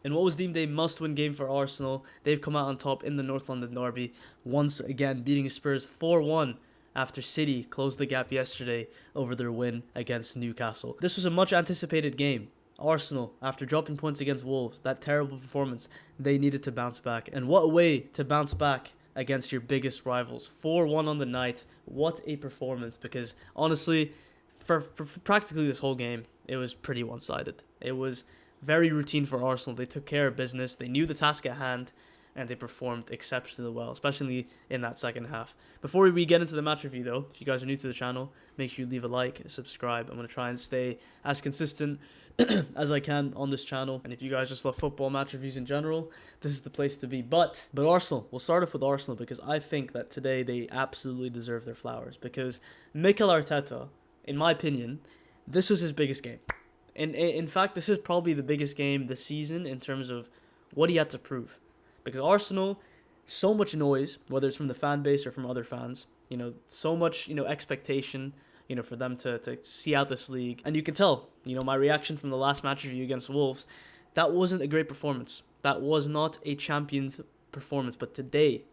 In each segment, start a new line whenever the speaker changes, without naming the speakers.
In what was deemed a must-win game for Arsenal, they've come out on top in the North London derby, once again beating Spurs 4-1 after City closed the gap yesterday over their win against Newcastle. This was a much anticipated game. Arsenal, after dropping points against Wolves, that terrible performance, they needed to bounce back. And what a way to bounce back against your biggest rivals. 4-1 on the night. What a performance, because honestly, for practically this whole game, it was pretty one-sided. It was very routine for Arsenal. They took care of business. They knew the task at hand, and they performed exceptionally well, especially in that second half. Before we get into the match review, though, if you guys are new to the channel, make sure you leave a like, subscribe. I'm going to try and stay as consistent as I can on this channel. And if you guys just love football match reviews in general, this is the place to be. But Arsenal, we'll start off with Arsenal, because I think that today they absolutely deserve their flowers. Because Mikel Arteta, in my opinion, this was his biggest game. And in fact, this is probably the biggest game this season in terms of what he had to prove. Because Arsenal, so much noise, whether it's from the fan base or from other fans, so much, expectation, for them to see out this league. And you can tell, my reaction from the last match review against Wolves, that wasn't a great performance. That was not a champion's performance. But today,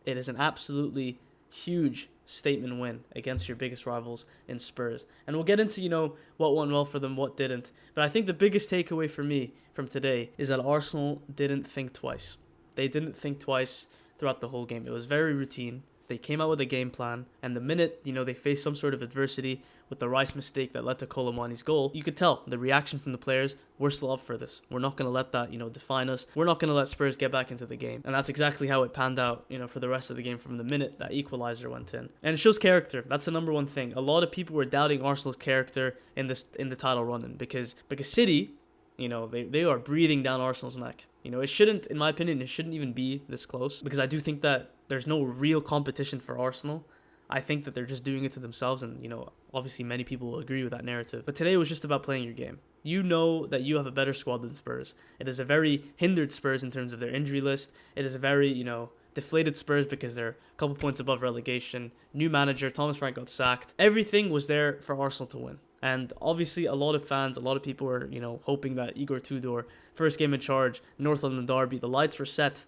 it is an absolutely huge statement win against your biggest rivals in Spurs. And we'll get into, what went well for them, what didn't. But I think the biggest takeaway for me from today is that Arsenal didn't think twice. They didn't think twice throughout the whole game. It was very routine. They came out with a game plan, and the minute, they faced some sort of adversity with the Rice mistake that led to Colomani's goal, you could tell the reaction from the players, we're still up for this. We're not going to let that, define us. We're not going to let Spurs get back into the game. And that's exactly how it panned out, for the rest of the game from the minute that equalizer went in. And it shows character. That's the number one thing. A lot of people were doubting Arsenal's character in the title run-in because City, they are breathing down Arsenal's neck. It shouldn't, in my opinion, it shouldn't even be this close, because I do think that there's no real competition for Arsenal. I think that they're just doing it to themselves, and, obviously many people will agree with that narrative. But today was just about playing your game. You know that you have a better squad than Spurs. It is a very hindered Spurs in terms of their injury list. It is a very, deflated Spurs because they're a couple points above relegation. New manager, Thomas Frank got sacked. Everything was there for Arsenal to win. And obviously a lot of fans, a lot of people were, hoping that Igor Tudor, first game in charge, North London derby, the lights were set.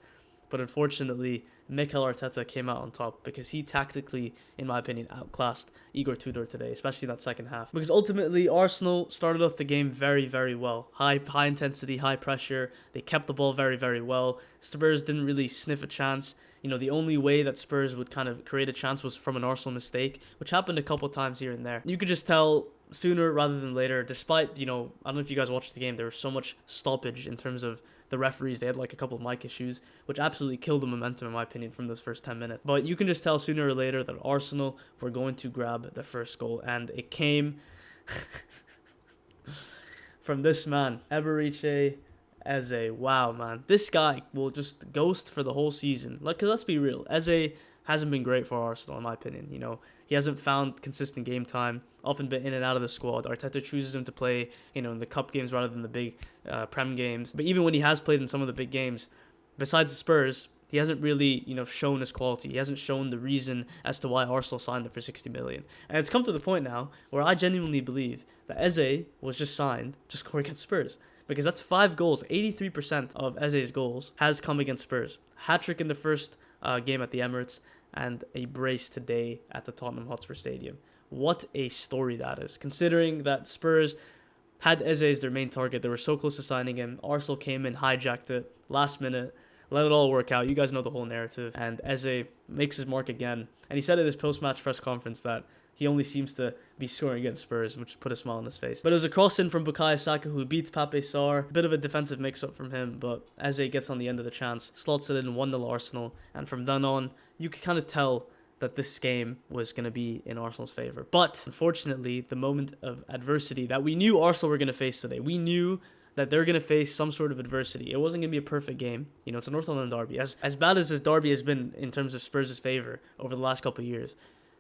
But unfortunately, Mikel Arteta came out on top because he tactically, in my opinion, outclassed Igor Tudor today, especially that second half. Because ultimately, Arsenal started off the game very, very well. High intensity, high pressure. They kept the ball very, very well. Spurs didn't really sniff a chance. The only way that Spurs would kind of create a chance was from an Arsenal mistake, which happened a couple times here and there. You could just tell sooner rather than later, despite, I don't know if you guys watched the game, there was so much stoppage in terms of the referees. They had like a couple of mic issues, which absolutely killed the momentum, in my opinion, from those first 10 minutes. But you can just tell sooner or later that Arsenal were going to grab the first goal, and it came from this man, Eberechi. EZE, wow, man. This guy will just ghost for the whole season. Like, let's be real. EZE hasn't been great for Arsenal, in my opinion. He hasn't found consistent game time, often been in and out of the squad. Arteta chooses him to play, in the cup games rather than the big Prem games. But even when he has played in some of the big games, besides the Spurs, he hasn't really, shown his quality. He hasn't shown the reason as to why Arsenal signed him for 60 million. And it's come to the point now where I genuinely believe that EZE was just signed to score against Spurs. Because that's 5 goals. 83% of EZE's goals has come against Spurs. Hat-trick in the first game at the Emirates, and a brace today at the Tottenham Hotspur Stadium. What a story that is. Considering that Spurs had EZE as their main target. They were so close to signing him. Arsenal came in, hijacked it, last minute, let it all work out. You guys know the whole narrative. And EZE makes his mark again. And he said at his post-match press conference that he only seems to be scoring against Spurs, which put a smile on his face. But it was a cross-in from Bukayo Saka, who beats Pape Sarr. A bit of a defensive mix-up from him, but EZE gets on the end of the chance, slots it in 1-0 Arsenal, and from then on, you could kind of tell that this game was going to be in Arsenal's favour. But, unfortunately, the moment of adversity that we knew Arsenal were going to face today, we knew that they're going to face some sort of adversity. It wasn't going to be a perfect game. It's a North London derby. As bad as this derby has been in terms of Spurs' favour over the last couple of years,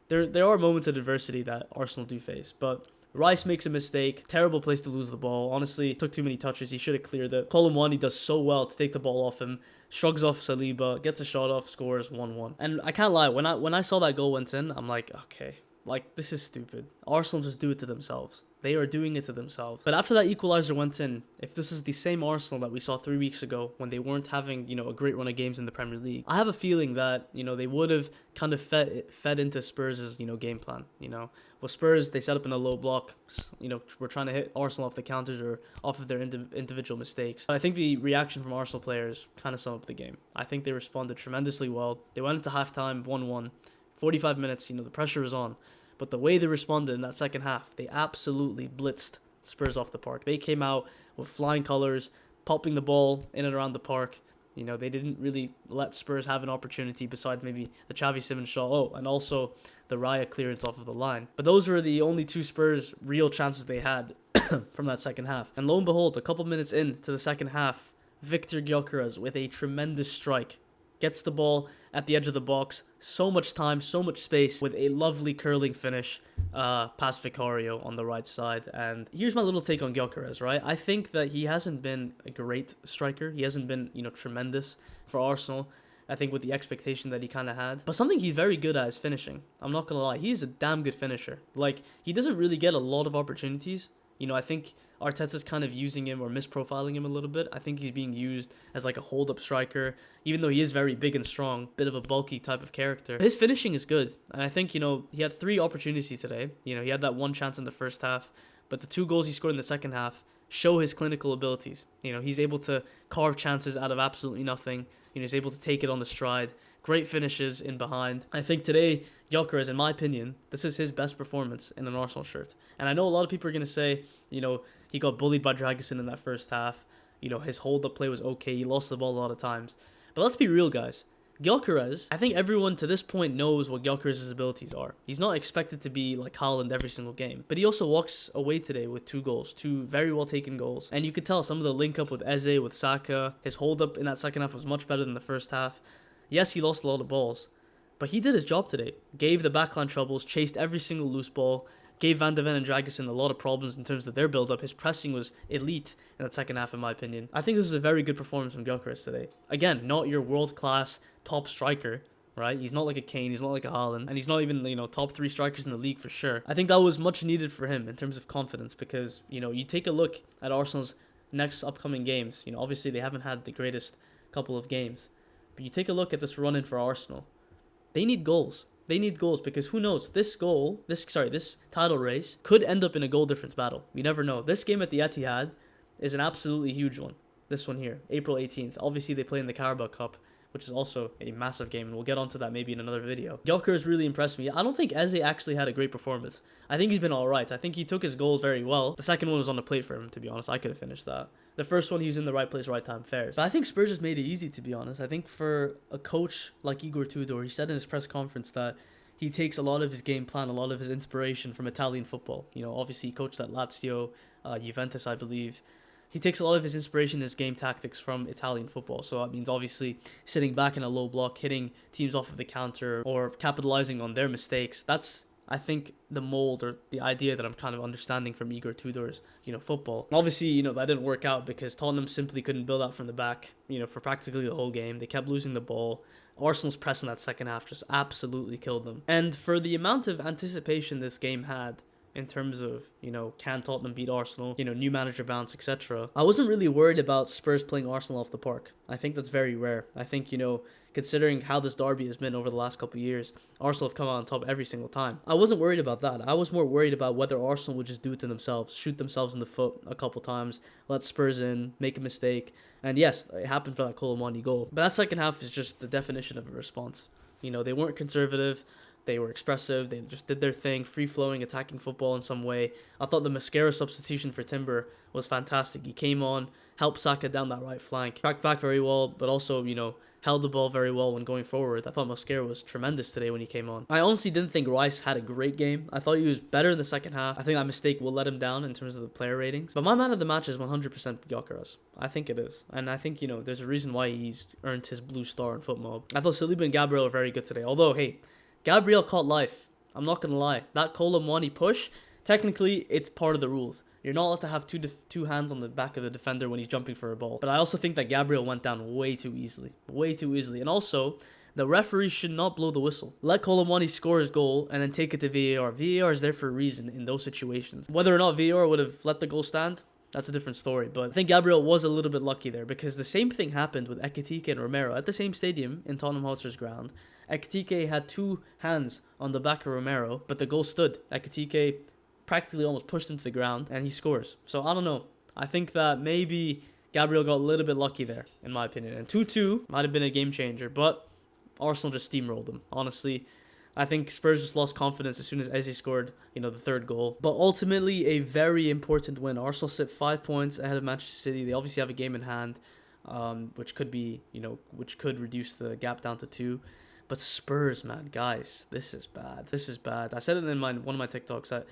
there are moments of adversity that Arsenal do face, but Rice makes a mistake. Terrible place to lose the ball. Honestly, took too many touches. He should have cleared it. Colomani does so well to take the ball off him. Shrugs off Saliba. Gets a shot off. Scores 1-1. And I can't lie. When I saw that goal went in, I'm like, okay. Like, this is stupid. Arsenal just do it to themselves. They are doing it to themselves. But after that equalizer went in, if this is the same Arsenal that we saw 3 weeks ago when they weren't having, a great run of games in the Premier League, I have a feeling that, they would have kind of fed into Spurs' game plan. Well, Spurs, they set up in a low block. We're trying to hit Arsenal off the counters or off of their individual mistakes. But I think the reaction from Arsenal players kind of summed up the game. I think they responded tremendously well. They went into halftime 1-1. 45 minutes, the pressure was on. But the way they responded in that second half, they absolutely blitzed Spurs off the park. They came out with flying colors, popping the ball in and around the park. They didn't really let Spurs have an opportunity besides maybe the Xavi Simons shot. Oh, and also the Raya clearance off of the line. But those were the only two Spurs real chances they had from that second half. And lo and behold, a couple minutes into the second half, Viktor Gyökeres with a tremendous strike gets the ball at the edge of the box. So much time, so much space with a lovely curling finish past Vicario on the right side. And here's my little take on Gyökeres, right? I think that he hasn't been a great striker. He hasn't been, tremendous for Arsenal. I think with the expectation that he kind of had. But something he's very good at is finishing. I'm not going to lie. He's a damn good finisher. Like, he doesn't really get a lot of opportunities. I think Arteta's kind of using him or misprofiling him a little bit. I think he's being used as like a hold-up striker, even though he is very big and strong, bit of a bulky type of character. His finishing is good, and I think, he had 3 opportunities today. He had that one chance in the first half, but the 2 goals he scored in the second half show his clinical abilities. He's able to carve chances out of absolutely nothing. He's able to take it on the stride. Great finishes in behind. I think today, Gyökeres, in my opinion, this is his best performance in an Arsenal shirt. And I know a lot of people are going to say, he got bullied by Dragusin in that first half. His hold-up play was okay. He lost the ball a lot of times. But let's be real, guys. Gyökeres, I think everyone to this point knows what Gyökeres' abilities are. He's not expected to be like Haaland every single game. But he also walks away today with 2 goals. 2 very well-taken goals. And you could tell some of the link-up with EZE, with Saka. His hold-up in that second half was much better than the first half. Yes, he lost a lot of balls, but he did his job today. Gave the backline troubles, chased every single loose ball, gave Van de Ven and Dragusin a lot of problems in terms of their build-up. His pressing was elite in that second half, in my opinion. I think this was a very good performance from Gyökeres today. Again, not your world-class top striker, right? He's not like a Kane, he's not like a Haaland, and he's not even, top 3 strikers in the league for sure. I think that was much needed for him in terms of confidence because, you take a look at Arsenal's next upcoming games. Obviously they haven't had the greatest couple of games. But you take a look at this run-in for Arsenal. They need goals. They need goals because who knows? This title race could end up in a goal difference battle. You never know. This game at the Etihad is an absolutely huge one. This one here, April 18th. Obviously, they play in the Carabao Cup, which is also a massive game, and we'll get onto that maybe in another video. Gyökeres really impressed me. I don't think EZE actually had a great performance. I think he's been alright. I think he took his goals very well. The second one was on the plate for him, to be honest. I could have finished that. The first one, he was in the right place, right time, fair. But I think Spurs just made it easy, to be honest. I think for a coach like Igor Tudor, he said in his press conference that he takes a lot of his game plan, a lot of his inspiration from Italian football. Obviously he coached at Lazio, Juventus, I believe. He takes a lot of his inspiration in his game tactics from Italian football. So that means obviously sitting back in a low block, hitting teams off of the counter, or capitalizing on their mistakes. That's, I think, the mold or the idea that I'm kind of understanding from Igor Tudor's, football. Obviously, that didn't work out because Tottenham simply couldn't build out from the back, for practically the whole game. They kept losing the ball. Arsenal's press in that second half just absolutely killed them. And for the amount of anticipation this game had, in terms of, can Tottenham beat Arsenal, new manager bounce, etc. I wasn't really worried about Spurs playing Arsenal off the park. I think that's very rare. I think, considering how this derby has been over the last couple of years, Arsenal have come out on top every single time. I wasn't worried about that. I was more worried about whether Arsenal would just do it to themselves, shoot themselves in the foot a couple times, let Spurs in, make a mistake. And yes, it happened for that Colomani goal. But that second half is just the definition of a response. They weren't conservative. They were expressive. They just did their thing, free-flowing, attacking football in some way. I thought the Mascara substitution for Timber was fantastic. He came on, helped Saka down that right flank, tracked back very well, but also, held the ball very well when going forward. I thought Mascara was tremendous today when he came on. I honestly didn't think Rice had a great game. I thought he was better in the second half. I think that mistake will let him down in terms of the player ratings. But my man of the match is 100% Gyökeres. I think it is. And I think, there's a reason why he's earned his blue star in FootMob. I thought Saliba and Gabriel were very good today. Although, hey, Gabriel caught life. I'm not going to lie. That Colomani push, technically, it's part of the rules. You're not allowed to have two hands on the back of the defender when he's jumping for a ball. But I also think that Gabriel went down way too easily. Way too easily. And also, The referee should not blow the whistle. Let Colomwani score his goal and then take it to VAR. VAR is there for a reason in those situations. Whether or not VAR would have let the goal stand, that's a different story. But I think Gabriel was a little bit lucky there, because the same thing happened with Ekitike and Romero at the same stadium in Tottenham Hotspur's ground. Ekitike had two hands on the back of Romero, but the goal stood. Ekitike practically almost pushed him to the ground, and he scores. So I don't know. I think that maybe Gabriel got a little bit lucky there, in my opinion. And 2-2 might have been a game changer, but Arsenal just steamrolled them. Honestly, I think Spurs just lost confidence as soon as EZE scored, the third goal. But ultimately, a very important win. Arsenal sit 5 points ahead of Manchester City. They obviously have a game in hand, which could be, which could reduce the gap down to 2. But Spurs, man, guys, this is bad. This is bad. I said it in one of my TikToks that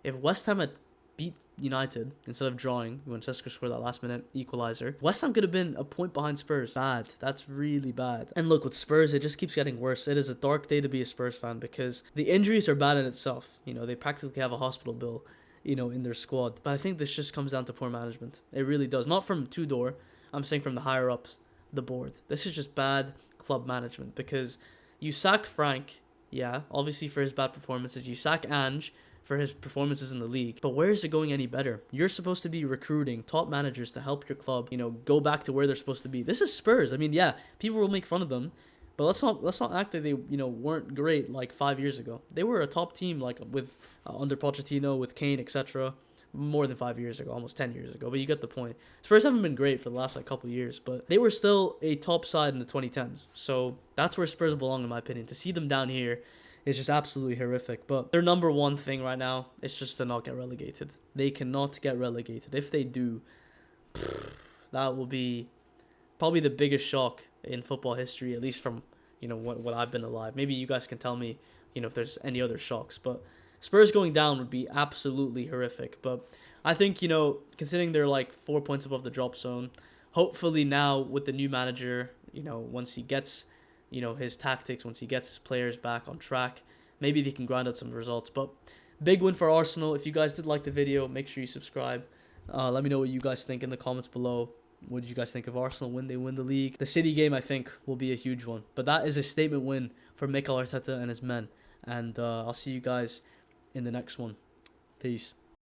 if West Ham had beat United instead of drawing when Sesko scored that last minute equalizer, West Ham could have been a point behind Spurs. Bad. That's really bad. And look, with Spurs, it just keeps getting worse. It is a dark day to be a Spurs fan, because the injuries are bad in itself. They practically have a hospital bill, in their squad. But I think this just comes down to poor management. It really does. Not from Tudor. I'm saying from the higher ups, the board. This is just bad club management, because you sack Frank, yeah, obviously for his bad performances. You sack Ange for his performances in the league. But where is it going any better? You're supposed to be recruiting top managers to help your club, go back to where they're supposed to be. This is Spurs. I mean, yeah, people will make fun of them, but let's not act that they, weren't great like 5 years ago. They were a top team like with under Pochettino, with Kane, etc. More than 5 years ago, almost 10 years ago. But you get the point. Spurs haven't been great for the last couple of years, but they were still a top side in the 2010s. So that's where Spurs belong, in my opinion. To see them down here is just absolutely horrific. But their number one thing right now is just to not get relegated. They cannot get relegated. If they do, that will be probably the biggest shock in football history, at least from what I've been alive. Maybe you guys can tell me if there's any other shocks. But Spurs going down would be absolutely horrific. But I think considering they're like 4 points above the drop zone, hopefully now with the new manager, once he gets his tactics, once he gets his players back on track, maybe they can grind out some results. But big win for Arsenal. If you guys did like the video, make sure you subscribe. Let me know what you guys think in the comments below. What did you guys think of Arsenal when they win the league? The City game, I think, will be a huge one. But that is a statement win for Mikel Arteta and his men. And I'll see you guys in the next one. Peace.